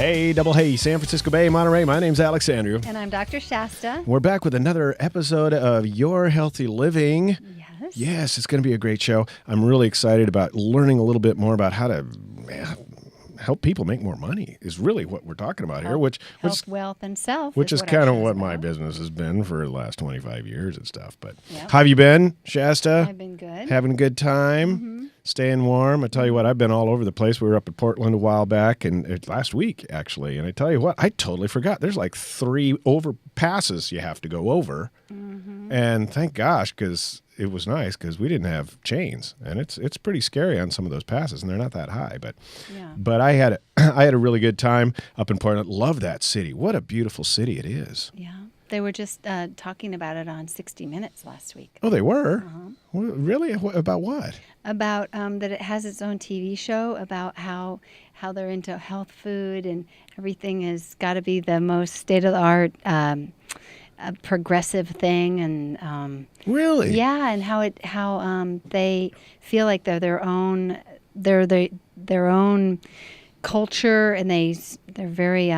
Hey, double hey, San Francisco Bay, Monterey. My name's Alex Andrew. And I'm Dr. Shasta. We're back with another episode of Your Healthy Living. Yes. Yes, it's going to be a great show. I'm really excited about learning a little bit more about how to help people make more money is really what we're talking about here. Health, wealth, and self. Which is what kind our of show's what my about. business has been for the last 25 years and stuff. But Yep. how have you been, Shasta? I've been good. Having a good time? Staying warm? I tell you what, I've been all over the place. We were up in Portland a while back, and last week, actually. And I tell you what, I totally forgot. There's like 3 overpasses you have to go over. And thank gosh, because it was nice because we didn't have chains. And it's pretty scary on some of those passes, and they're not that high. But I had a really good time up in Portland. Love that city. What a beautiful city it is. Yeah. They were just talking about it on 60 Minutes last week. Oh, they were? Well, really? About what? About that it has its own TV show about how they're into health food and everything has got to be the most state-of-the-art progressive thing. And Really? yeah, and how they feel like they're their own culture, and they're very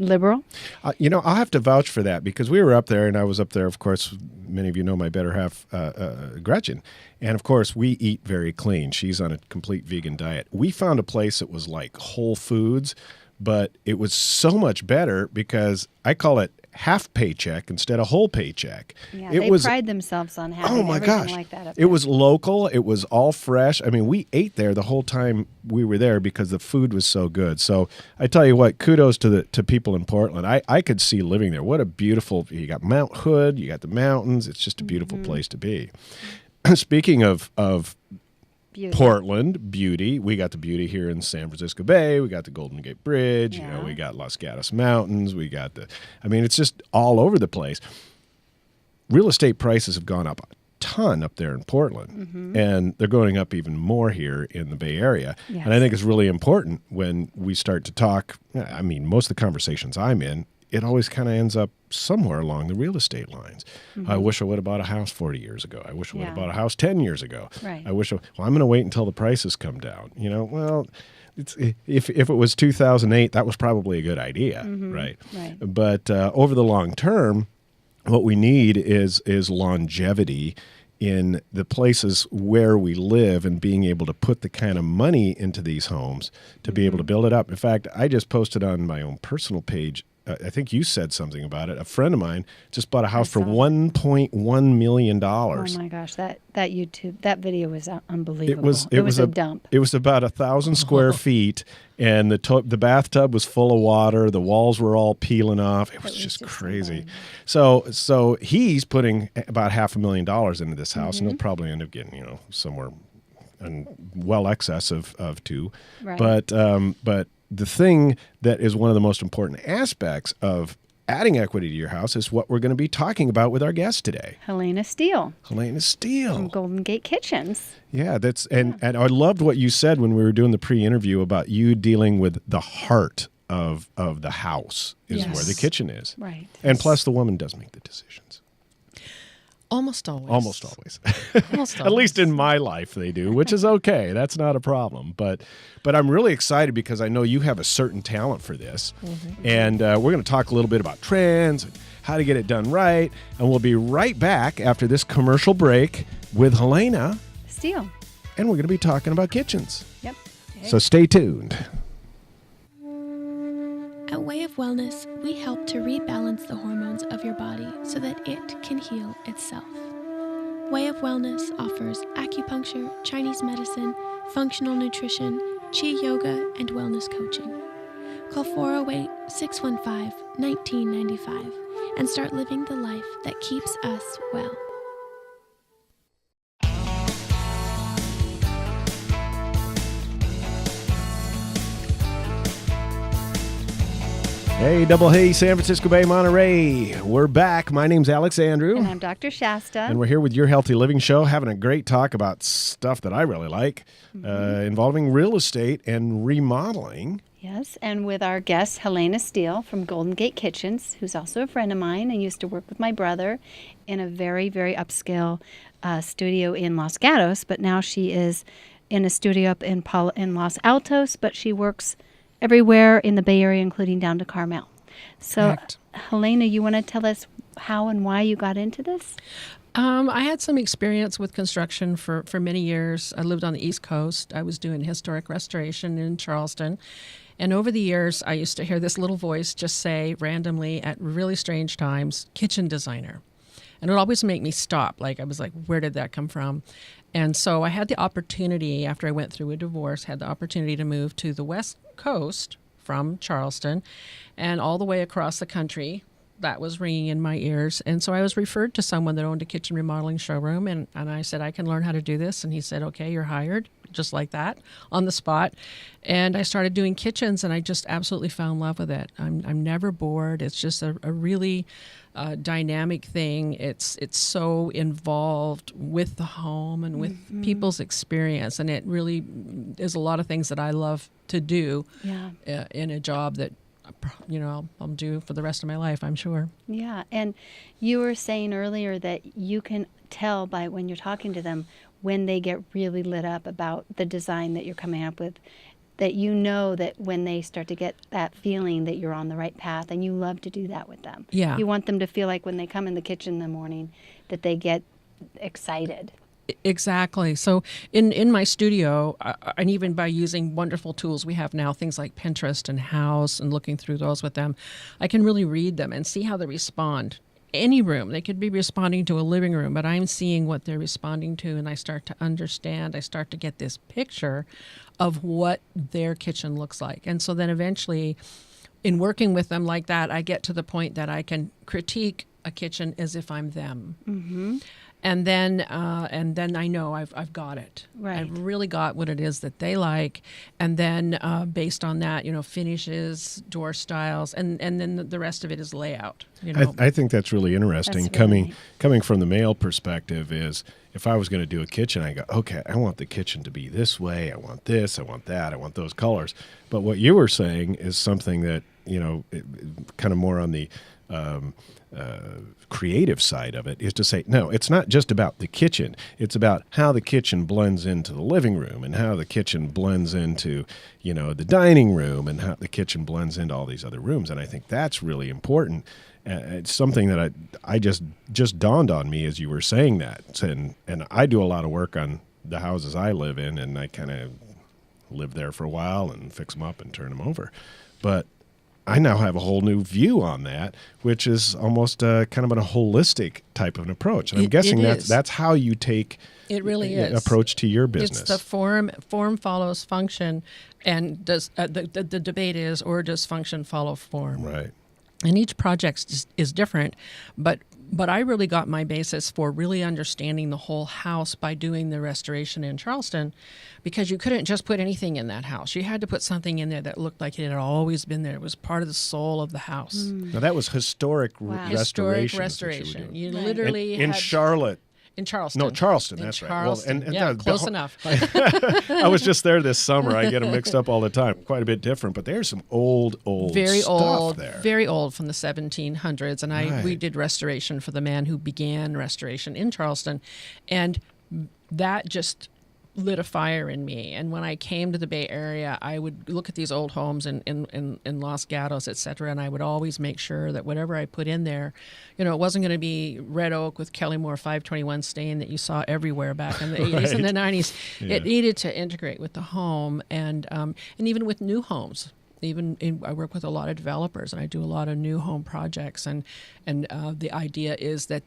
liberal. I'll have to vouch for that because we were up there, and I was up there, of course, many of you know my better half, Gretchen. And, of course, we eat very clean. She's on a complete vegan diet. We found a place that was like Whole Foods, but it was so much better because I call it half paycheck instead of whole paycheck. Yeah, It they was, pride themselves on having oh my everything gosh, like that up it there. was local. It was all fresh. I mean, we ate there the whole time we were there because the food was so good. So I tell you what, kudos to people in Portland. I could see living there. What a beautiful, you got Mount Hood, you got the mountains. It's just a beautiful place to be. Speaking of Beauty. Portland beauty, we got the beauty here in San Francisco Bay. We got the Golden Gate Bridge. Yeah. We got Los Gatos Mountains. We got it's just all over the place. Real estate prices have gone up a ton up there in Portland, and they're going up even more here in the Bay Area. Yes. And I think it's really important when we start to talk. I mean, most of the conversations I'm in, it always kind of ends up somewhere along the real estate lines. I wish I would have bought a house 40 years ago. I wish I would have Yeah. bought a house 10 years ago. Right. I'm going to wait until the prices come down. Well, if it was 2008, that was probably a good idea, right? Right. But over the long term, what we need is longevity in the places where we live and being able to put the kind of money into these homes to be able to build it up. In fact, I just posted on my own personal page, I think you said something about it. A friend of mine just bought a house for $1.1 million. Oh my gosh, that video was unbelievable. It was a dump. It was about 1,000 square feet, and the bathtub was full of water. The walls were all peeling off. It was just crazy. So he's putting about $500,000 into this house, and he'll probably end up getting somewhere in well excess of 2. Right. But the thing that is one of the most important aspects of adding equity to your house is what we're going to be talking about with our guest today. Helena Steele. Helena Steele. From Golden Gate Kitchens. Yeah, and I loved what you said when we were doing the pre-interview about you dealing with the heart of the house is where the kitchen is. Right. And plus the woman does make the decisions. Almost always. Almost always. Almost At least in my life they do, which is okay. That's not a problem. But I'm really excited because I know you have a certain talent for this. And we're going to talk a little bit about trends and how to get it done right. And we'll be right back after this commercial break with Helena. Steele. And we're going to be talking about kitchens. Yep. So stay tuned. At Way of Wellness, we help to rebalance the hormones of your body so that it can heal itself. Way of Wellness offers acupuncture, Chinese medicine, functional nutrition, Chi yoga, and wellness coaching. Call 408-615-1995 and start living the life that keeps us well. Hey, double hey, San Francisco Bay, Monterey. We're back. My name's Alex Andrew. And I'm Dr. Shasta. And we're here with Your Healthy Living Show, having a great talk about stuff that I really like, involving real estate and remodeling. Yes, and with our guest, Helena Steele from Golden Gate Kitchens, who's also a friend of mine and used to work with my brother in a very, very upscale studio in Los Gatos, but now she is in a studio up in Los Altos, but she works everywhere in the Bay Area, including down to Carmel. So, Correct. Helena, you want to tell us how and why you got into this? I had some experience with construction for many years. I lived on the East Coast. I was doing historic restoration in Charleston. And over the years, I used to hear this little voice just say randomly at really strange times, kitchen designer. And it would always make me stop. Like, I was like, where did that come from? And so I had the opportunity, after I went through a divorce, had the opportunity to move to the West Coast from Charleston and all the way across the country. That was ringing in my ears. And so I was referred to someone that owned a kitchen remodeling showroom. And I said, I can learn how to do this. And he said, okay, you're hired, just like that, on the spot. And I started doing kitchens, and I just absolutely fell in love with it. I'm never bored. It's just a really dynamic thing. It's so involved with the home and with people's experience. And it really is a lot of things that I love to do in a job that I'll do for the rest of my life, I'm sure. Yeah, and you were saying earlier that you can tell by when you're talking to them when they get really lit up about the design that you're coming up with, that you know that when they start to get that feeling that you're on the right path, and you love to do that with them. Yeah. You want them to feel like when they come in the kitchen in the morning that they get excited. Exactly. So in my studio, and even by using wonderful tools we have now, things like Pinterest and House, and looking through those with them, I can really read them and see how they respond. Any room, they could be responding to a living room, but I'm seeing what they're responding to, and I start to understand. I start to get this picture of what their kitchen looks like. And so then eventually, in working with them like that, I get to the point that I can critique a kitchen as if I'm them. Mm-hmm. And then I know I've got it. Right. I've really got what it is that they like. And then based on that, finishes, door styles, and then the rest of it is layout. I think that's really interesting. That's really Coming from the male perspective is, if I was going to do a kitchen, I go, okay, I want the kitchen to be this way. I want this. I want that. I want those colors. But what you were saying is something that, kind of more on the creative side of it, is to say, no, it's not just about the kitchen. It's about how the kitchen blends into the living room, and how the kitchen blends into, the dining room, and how the kitchen blends into all these other rooms. And I think that's really important. It's something that I just dawned on me as you were saying that. And I do a lot of work on the houses I live in, and I kind of live there for a while and fix them up and turn them over. But I now have a whole new view on that, which is almost kind of a holistic type of an approach. And I'm guessing that's how you take it really is approach to your business. It's the form follows function, and does the debate is, or does function follow form? Right. And each project is different, but I really got my basis for really understanding the whole house by doing the restoration in Charleston, because you couldn't just put anything in that house. You had to put something in there that looked like it had always been there. It was part of the soul of the house. Now, that was historic restoration. Historic restoration. You Right. literally in had... Charlotte. In Charleston. No, Charleston, In that's right. Charleston. Well, yeah, close enough. I was just there this summer. I get them mixed up all the time. Quite a bit different, but there's some old very stuff old, there. very old, from the 1700s. And Right. we did restoration for the man who began restoration in Charleston, and that just lit a fire in me. And when I came to the Bay Area, I would look at these old homes in Los Gatos, et cetera, and I would always make sure that whatever I put in there, it wasn't going to be red oak with Kelly-Moore 521 stain that you saw everywhere back in the 80s and the 90s. Yeah. It needed to integrate with the home, and even with new homes. I work with a lot of developers, and I do a lot of new home projects, and the idea is that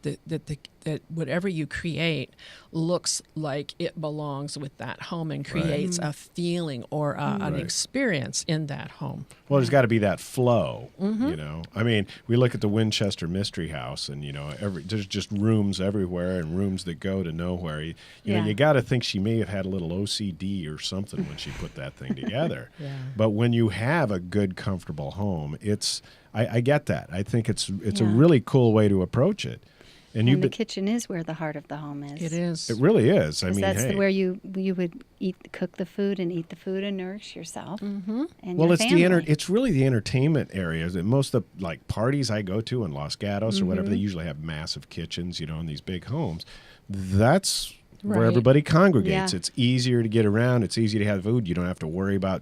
that whatever you create looks like it belongs with that home and creates a feeling or an experience in that home. Well, there's got to be that flow, I mean, we look at the Winchester Mystery House, and, there's just rooms everywhere and rooms that go to nowhere. You got to think she may have had a little OCD or something when she put that thing together. Yeah. But when you have a good, comfortable home, I get that. I think it's a really cool way to approach it. And the kitchen is where the heart of the home is. It is. It really is. I mean, that's where you would cook the food and eat the food and nourish yourself. Mm-hmm. And well, your it's family. it's really the entertainment areas. And most of the parties I go to in Los Gatos or whatever, they usually have massive kitchens, in these big homes. That's where Right. everybody congregates. Yeah. It's easier to get around. It's easy to have food. You don't have to worry about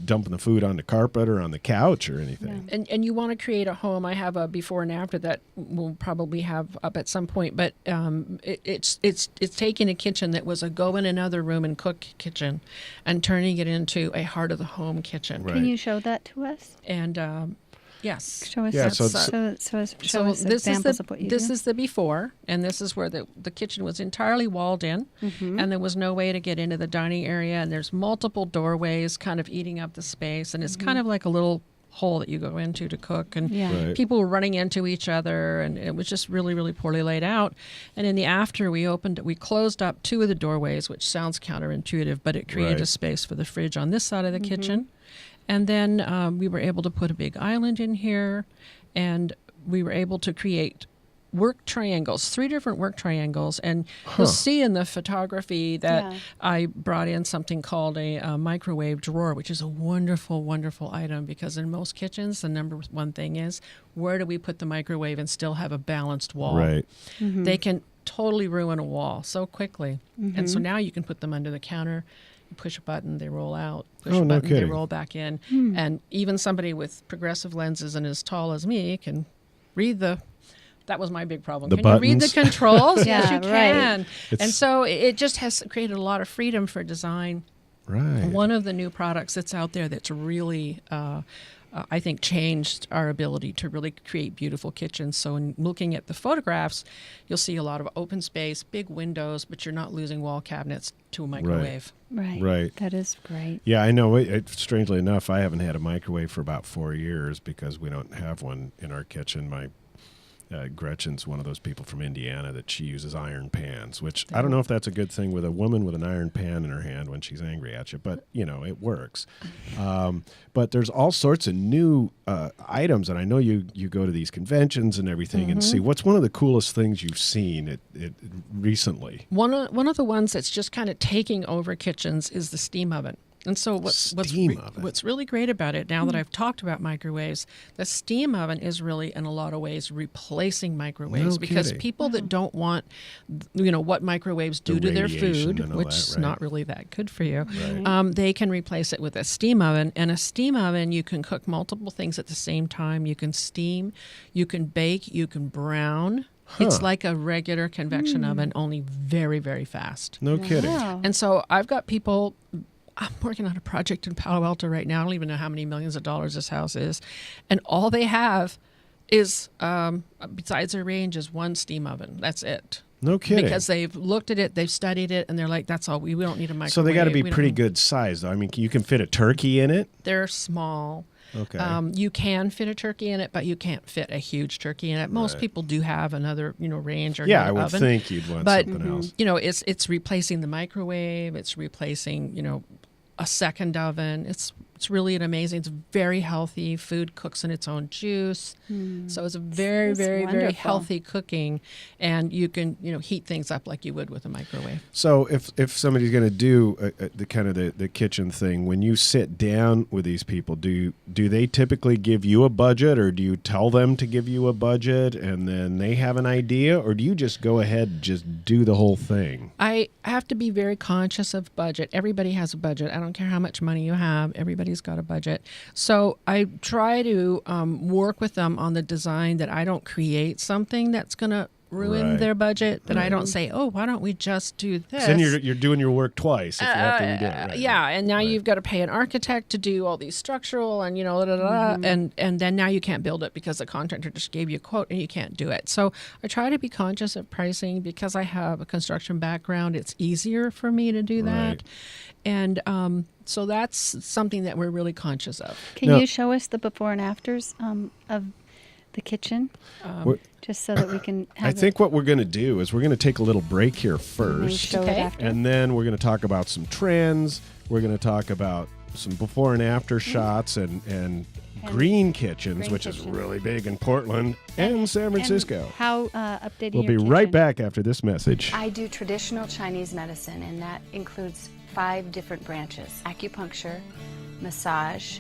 dumping the food on the carpet or on the couch or anything. And you want to create a home. I have a before and after that we'll probably have up at some point. But it's taking a kitchen that was a go in another room and cook kitchen, and turning it into a heart of the home kitchen. Right. Can you show that to us? And yes. Show us, Yeah, show so- us this examples of what you this do. is the before, and this is where the kitchen was entirely walled in, and there was no way to get into the dining area, and there's multiple doorways kind of eating up the space, and it's kind of like a little hole that you go into to cook, and Yeah. Right. people were running into each other, and it was just really, really poorly laid out. And in the after, we closed up two of the doorways, which sounds counterintuitive, but it created Right. a space for the fridge on this side of the kitchen. And then we were able to put a big island in here, and we were able to create work triangles, 3 different work triangles. And you'll see in the photography that Yeah. I brought in something called a microwave drawer, which is a wonderful, wonderful item, because in most kitchens, the number one thing is, where do we put the microwave and still have a balanced wall? Right. They can totally ruin a wall so quickly. And so now you can put them under the counter. You push a button, they roll out. Push Oh, a no button, they kidding. roll back in. And even somebody with progressive lenses and as tall as me can read that was my big problem. The Can you read the buttons? controls? Yeah, Yes, you right. can. And It's- so it just has created a lot of freedom for design. Right. One of the new products that's out there that's really, I think, changed our ability to really create beautiful kitchens. So in looking at the photographs, you'll see a lot of open space, big windows, but you're not losing wall cabinets to a microwave. Right. Right. That is great. Yeah, I know. Strangely enough, I haven't had a microwave for about 4 years because we don't have one in our kitchen. My Gretchen's one of those people from Indiana that she uses iron pans, which I don't know if that's a good thing with a woman with an iron pan in her hand when she's angry at you, but, it works. But there's all sorts of new items, and I know you go to these conventions and everything and see. What's one of the coolest things you've seen it recently? One of the ones that's just kind of taking over kitchens is the steam oven. And so Steam oven. what's really great about it, now that I've talked about microwaves, the steam oven is really, in a lot of ways, replacing microwaves, No because kidding. people that don't want, what microwaves do The to their radiation food, and all which that, is right. not really that good for you, Right. they can replace it with a steam oven. And a steam oven, you can cook multiple things at the same time. You can steam, you can bake, you can brown. It's like a regular convection oven, only very, very fast. No kidding. Wow. And so I've got people. I'm working on a project in Palo Alto right now. I don't even know how many millions of dollars this house is. And all they have is, besides their range, is one steam oven. That's it. No kidding. Because they've looked at it, they've studied it, and they're like, that's all. We don't need a microwave. So they got to be We don't pretty need-" good size, though. I mean, you can fit a turkey in it. They're small. Okay. You can fit a turkey in it, but you can't fit a huge turkey in it. Most Right. people do have another, range or yeah, another I would oven. think you'd want But something else. it's replacing the microwave. It's replacing a second oven. It's really amazing. It's very healthy. Food cooks in its own juice, so it's a very, That's very, very wonderful. healthy cooking. And you can heat things up like you would with a microwave. So if somebody's going to do the kind of the kitchen thing, when you sit down with these people, do they typically give you a budget, or do you tell them to give you a budget and then they have an idea, or do you just go ahead and just do the whole thing? I have to be very conscious of budget. Everybody has a budget. I don't care how much money you have. Everybody's got a budget. So I try to work with them on the design, that I don't create something that's going to ruin Right. their budget, that I Right. don't say, oh, why don't we just do this? Then you're doing your work twice if you have to redo it. Right, yeah, right, and now right. you've got to pay an architect to do all these structural and and then now you can't build it because the contractor just gave you a quote and you can't do it. So I try to be conscious of pricing, because I have a construction background. It's easier for me to do that, Right. and so that's something that we're really conscious of. Can No. you show us the before and afters of the kitchen, We're- just so that we can have I think what we're going to do is we're going to take a little break here it, and we first, show Okay. it after? and then we're going to talk about some trends. We're going to talk about some before and after shots and green kitchens, green which is kitchen. really big in Portland and San Francisco. And how updating We'll be your right kitchen. back after this message. I do traditional Chinese medicine, and that includes 5 different branches: acupuncture, massage,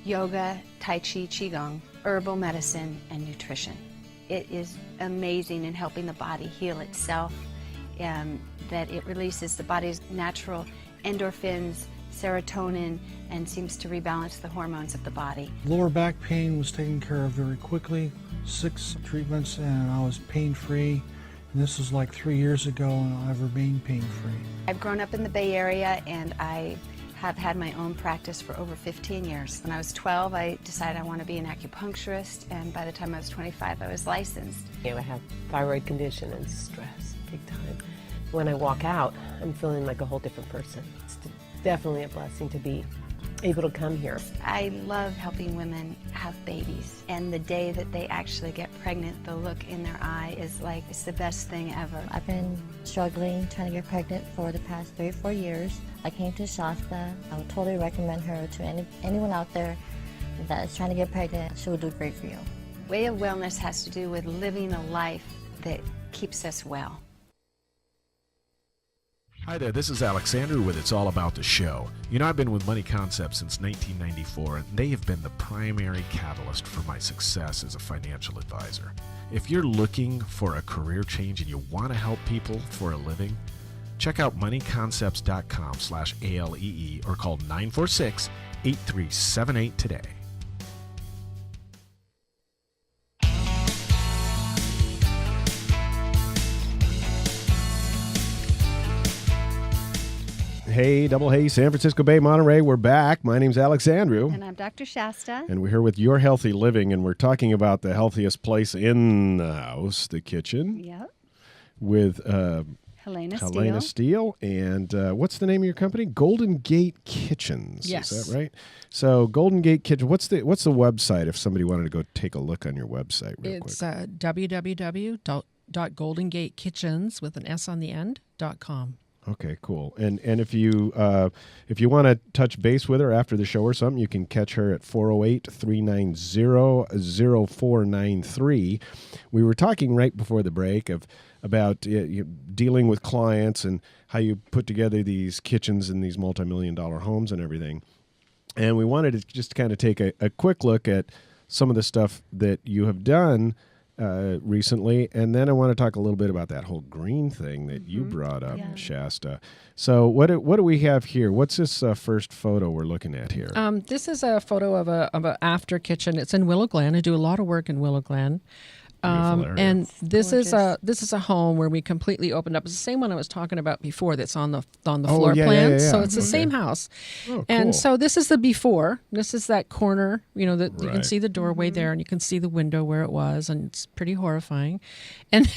yoga, tai chi, qigong, herbal medicine, and nutrition. It is amazing in helping the body heal itself that it releases the body's natural endorphins, serotonin, and seems to rebalance the hormones of the body. Lower back pain was taken care of very quickly. 6 treatments and I was pain-free. And this was like 3 years ago and I've remained pain-free. I've grown up in the Bay Area and I have had my own practice for over 15 years. When I was 12, I decided I want to be an acupuncturist, and by the time I was 25, I was licensed. I have thyroid condition and stress, big time. When I walk out, I'm feeling like a whole different person. It's definitely a blessing to be able to come here. I love helping women have babies, and the day that they actually get pregnant, the look in their eye is like, it's the best thing ever. I've been struggling trying to get pregnant for the past 3 or 4 years. I came to Shasta. I would totally recommend her to anyone out there that is trying to get pregnant. She will do great for you. Way of Wellness has to do with living a life that keeps us well. Hi there, this is Alexander with It's All About the Show. You know, I've been with Money Concepts since 1994, and they have been the primary catalyst for my success as a financial advisor. If you're looking for a career change and you want to help people for a living, check out moneyconcepts.com/ALEE or call 946-8378 today. Hey, double hey, San Francisco Bay, Monterey, we're back. My name's Alex Andrew. And I'm Dr. Shasta. And we're here with Your Healthy Living, and we're talking about the healthiest place in the house, the kitchen. Yep. With Helena Steele. And what's the name of your company? Golden Gate Kitchens. Yes. Is that right? So Golden Gate Kitchen, what's the website if somebody wanted to go take a look on your website real quick? It's www.goldengatekitchens with an S on the end.com. Okay, cool. And if you want to touch base with her after the show or something, you can catch her at 408-390-0493. We were talking right before the break about dealing with clients and how you put together these kitchens in these multi-million-dollar homes and everything. And we wanted to just kind of take a quick look at some of the stuff that you have done recently, and then I want to talk a little bit about that whole green thing that you brought up, Shasta. So what do we have here? What's this first photo we're looking at here? This is a photo of a after kitchen. It's in Willow Glen. I do a lot of work in Willow Glen. And this is a home where we completely opened up. It's the same one I was talking about before that's on the floor plan. Yeah. So it's the same house. Oh, cool. And so this is the before. This is that corner, that you can see the doorway there and you can see the window where it was, and it's pretty horrifying. And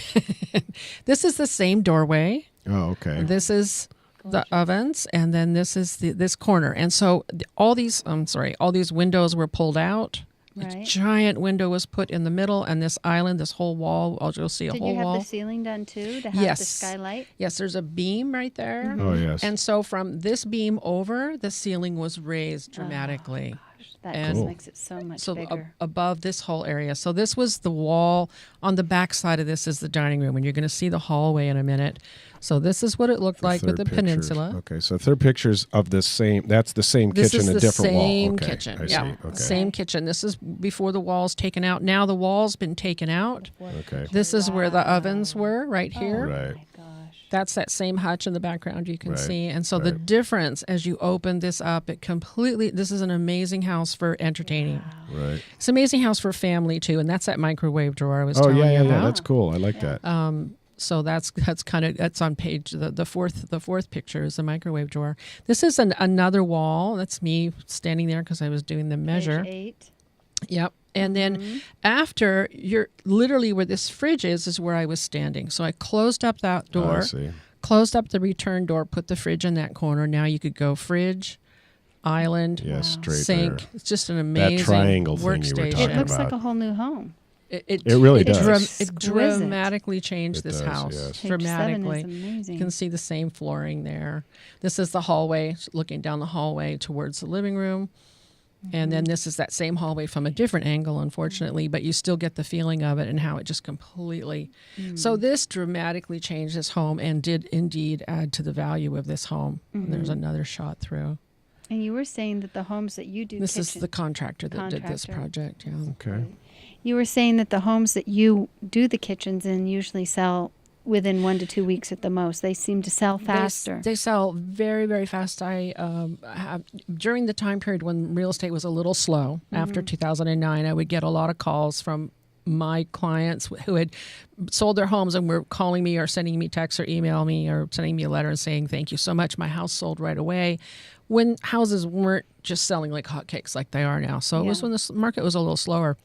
this is the same doorway. Oh, okay. This is the ovens, and then this is this corner. And so all these windows were pulled out. Right. A giant window was put in the middle, and this island, this whole wall, you'll see a whole wall. Did you have the ceiling done too to have the skylight? Yes, there's a beam right there. Oh, yes. And so from this beam over, the ceiling was raised dramatically. Oh, gosh, that And just makes it so much bigger. Above this whole area. So this was the wall. On the back side of this is the dining room, and you're going to see the hallway in a minute. So this is what it looked like with the peninsula. Okay, so third pictures of the same. That's the same kitchen, a different wall. Same Okay, kitchen. I see. Okay. Same kitchen. This is before the wall's taken out. Now the wall's been taken out. Okay. This is where the ovens were, right here. Right. Oh my gosh. That's that same hutch in the background you can Right, see. And so the difference as you open this up, this is an amazing house for entertaining. Right. It's an amazing house for family too. And that's that microwave drawer I was telling you about. Yeah. That's cool. I like that. So that's on page the fourth picture is the microwave drawer. This is another wall. That's me standing there because I was doing the measure. Page 8. Yep. And then after, you're literally where this fridge is where I was standing. So I closed up that door, I see. closed up the return door, put the fridge in that corner. Now you could go fridge, island, Straight sink. there. It's just an amazing That triangle thing you were workstation. talking It looks about. like a whole new home. It really does. It Exquisite. dramatically changed It this does, house. yes. Page 7 Dramatically. is amazing. You can see the same flooring there. This is the hallway, looking down the hallway towards the living room. And then this is that same hallway from a different angle, unfortunately, but you still get the feeling of it and how it just completely. So this dramatically changed this home and did indeed add to the value of this home. And there's another shot through. And you were saying that the homes that you do This is the contractor that did this Contractor. project. Yeah. Okay. You were saying that the homes that you do the kitchens in usually sell within 1 to 2 weeks at the most. They seem to sell faster. They sell very, very fast. I have, during the time period when real estate was a little slow, after 2009, I would get a lot of calls from my clients who had sold their homes and were calling me or sending me texts or email me or sending me a letter and saying, thank you so much. My house sold right away, when houses weren't just selling like hotcakes like they are now. So it was when the market was a little slower.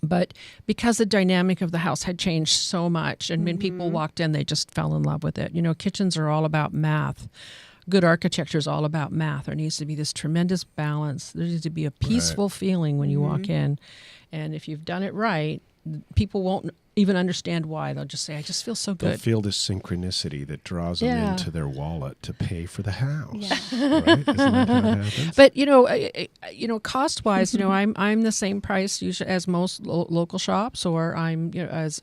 But because the dynamic of the house had changed so much, and when people walked in, they just fell in love with it. You know, kitchens are all about math. Good architecture is all about math. There needs to be this tremendous balance. There needs to be a peaceful feeling when you walk in. And if you've done it right, people won't even understand why. They'll just say, I just feel so good. They'll feel this synchronicity that draws them into their wallet to pay for the house. Yeah. Right? Isn't that how it happens? But cost-wise, I'm the same price usually as most local shops, or I'm as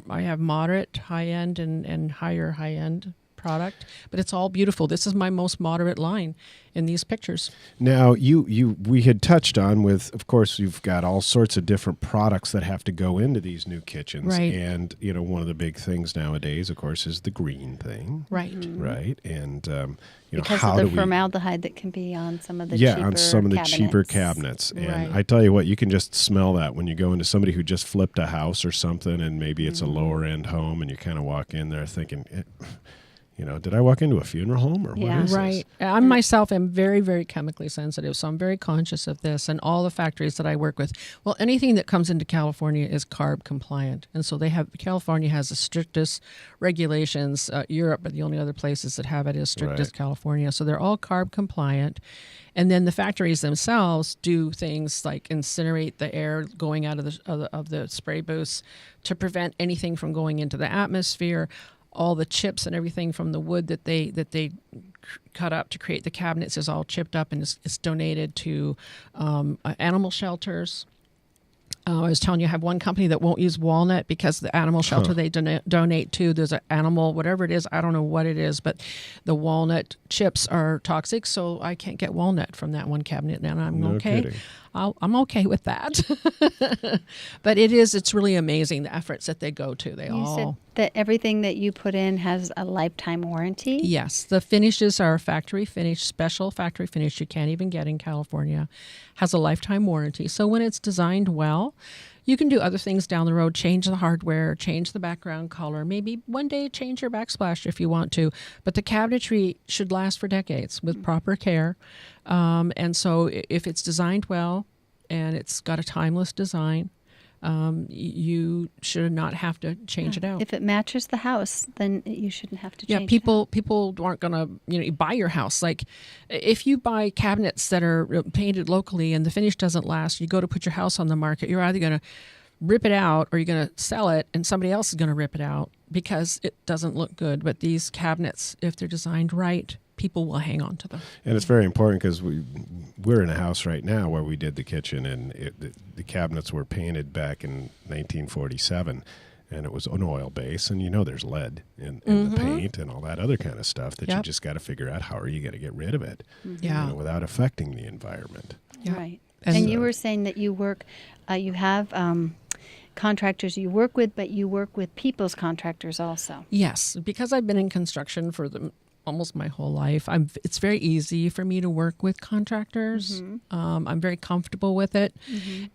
I have moderate high-end and higher high-end product, but it's all beautiful. This is my most moderate line in these pictures. Now, we had touched on with, of course, you've got all sorts of different products that have to go into these new kitchens. Right. And, one of the big things nowadays, of course, is the green thing. Right. Right. And, Because how of do the formaldehyde that can be on some of the on some of the cheaper cabinets. And Right. I tell you what, you can just smell that when you go into somebody who just flipped a house or something, and maybe it's a lower end home, and you kind of walk in there thinking, did I walk into a funeral home, or what is right. this? I myself am very, very chemically sensitive, so I'm very conscious of this. And all the factories that I work with, well, anything that comes into California is CARB compliant, and so California has the strictest regulations. Europe are the only other places that have it as strict as California, so they're all CARB compliant. And then the factories themselves do things like incinerate the air going out of the spray booths to prevent anything from going into the atmosphere. All the chips and everything from the wood that they cut up to create the cabinets is all chipped up and is donated to animal shelters. I was telling you, I have one company that won't use walnut because the animal shelter they donate to, there's an animal, whatever it is, I don't know what it is, but the walnut chips are toxic, so I can't get walnut from that one cabinet, and I'm okay. Kidding. I'm okay with that. But it's really amazing the efforts that they go to. You said that everything that you put in has a lifetime warranty? Yes. The finishes are factory finish, special factory finish you can't even get in California. Has a lifetime warranty. So when it's designed well, you can do other things down the road, change the hardware, change the background color, maybe one day change your backsplash if you want to. But the cabinetry should last for decades with proper care. And so if it's designed well and it's got a timeless design, you should not have to change it out. If it matches the house, then you shouldn't have to change it people aren't going to buy your house. Like if you buy cabinets that are painted locally and the finish doesn't last, you go to put your house on the market, you're either going to rip it out or you're going to sell it and somebody else is going to rip it out because it doesn't look good. But these cabinets, if they're designed right, people will hang on to them. And it's very important because we're in a house right now where we did the kitchen, and the cabinets were painted back in 1947, and it was an oil base, and there's lead in the paint and all that other kind of stuff that you just got to figure out how are you going to get rid of it without affecting the environment. Right. And you were saying that you work, you have contractors you work with, but you work with people's contractors also. Yes, because I've been in construction for almost my whole life. It's very easy for me to work with contractors. I'm very comfortable with it.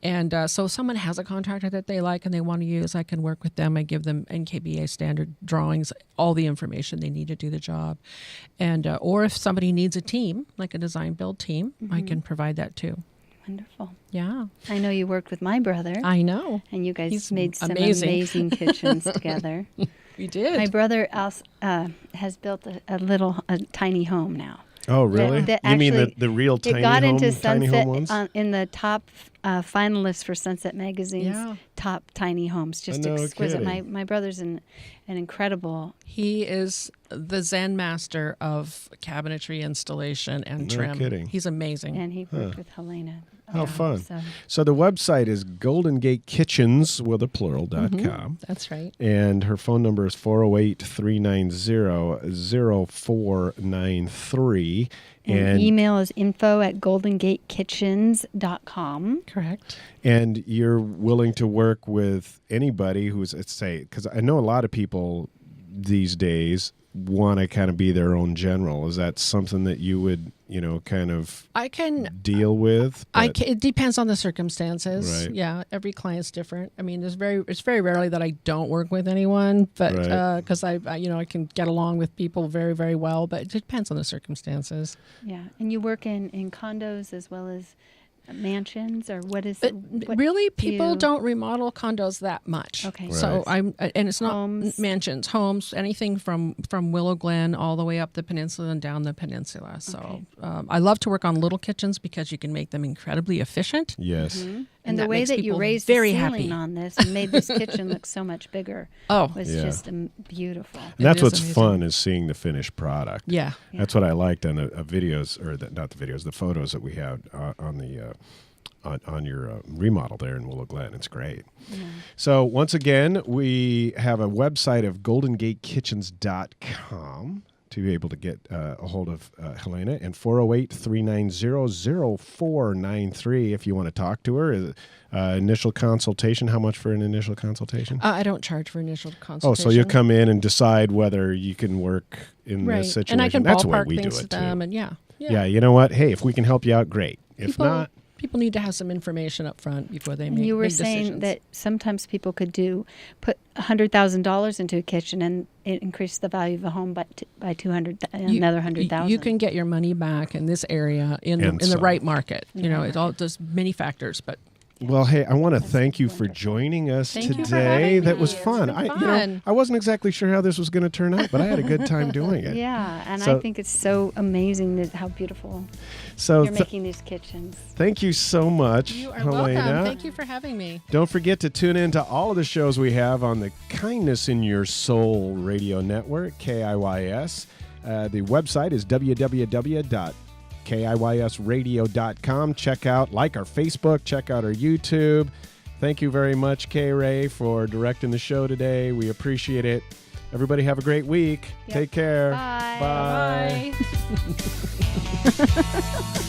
And so if someone has a contractor that they like and they want to use, I can work with them. I give them NKBA standard drawings, all the information they need to do the job. And or if somebody needs a team, like a design build team, I can provide that too. Wonderful. Yeah. I know you worked with my brother. I know. And you guys made some amazing kitchens together. We did. My brother has built a tiny home now. Oh, really? You mean the real tiny home, into tiny home ones? in the top finalists for Sunset Magazine's top tiny homes. Just exquisite. Kidding. My brother's an incredible. He is the Zen master of cabinetry installation and trim. Kidding. He's amazing. And he worked with Helena. How fun. So the website is GoldenGateKitchens with a plural.com. That's right. And her phone number is 408-390-0493. And email is info@goldengatekitchens.com. Correct. And you're willing to work with anybody who's, because I know a lot of people these days want to kind of be their own general. Is that something that you would, kind of I can deal with? It depends on the circumstances. Right. Yeah, every client's different. I mean, it's very rarely that I don't work with anyone, but Right. because I can get along with people very, very well. But it depends on the circumstances. Yeah. And you work in condos as well as mansions, or what is But what really, do people you- don't remodel condos that much. Okay. So Right. and it's not Homes. mansions, homes, anything from Willow Glen all the way up the peninsula and down the peninsula. So Okay. I love to work on little kitchens because you can make them incredibly efficient. Yes. And the that way makes that you people raised very the ceiling happy. on this and made this kitchen look so much bigger Oh, was Yeah. just beautiful. And that's is what's amazing. fun, is seeing the finished product. yeah. That's what I liked on the videos, or not the videos, the photos that we had on the on your remodel there in Willow Glen. It's great. So once again, we have a website of goldengatekitchens.com to be able to get a hold of Helena, and 408-390-0493 if you want to talk to her. Initial consultation, how much for an initial consultation? I don't charge for initial Oh, consultation. so you'll come in and decide whether you can work in right. this situation. And I can That's the way ballpark we do things to it too. them, and Yeah, you know what? Hey, if we can help you out, great. If people, not, people need to have some information up front before they And make you were make saying decisions. that sometimes people could put $100,000 into a kitchen and it increased the value of the home by 200, another 100,000. You can get your money back in this area in And the some. right market. There's many factors, but well, hey, I want to thank you for joining us Thank you for today. having That me. was It's fun. been I fun. wasn't exactly sure how this was going to turn out, but I had a good time doing it. Yeah, and So- I think it's so amazing how beautiful So you're making these kitchens. thank you so much, you are Helena. welcome. Thank you for having me. Don't forget to tune in to all of the shows we have on the Kindness in Your Soul radio network, KIYS. The website is www.kiysradio.com. Check out, our Facebook, check out our YouTube. Thank you very much, Kay Ray, for directing the show today. We appreciate it. Everybody have a great week. Yep. Take care. Bye. Bye. Bye.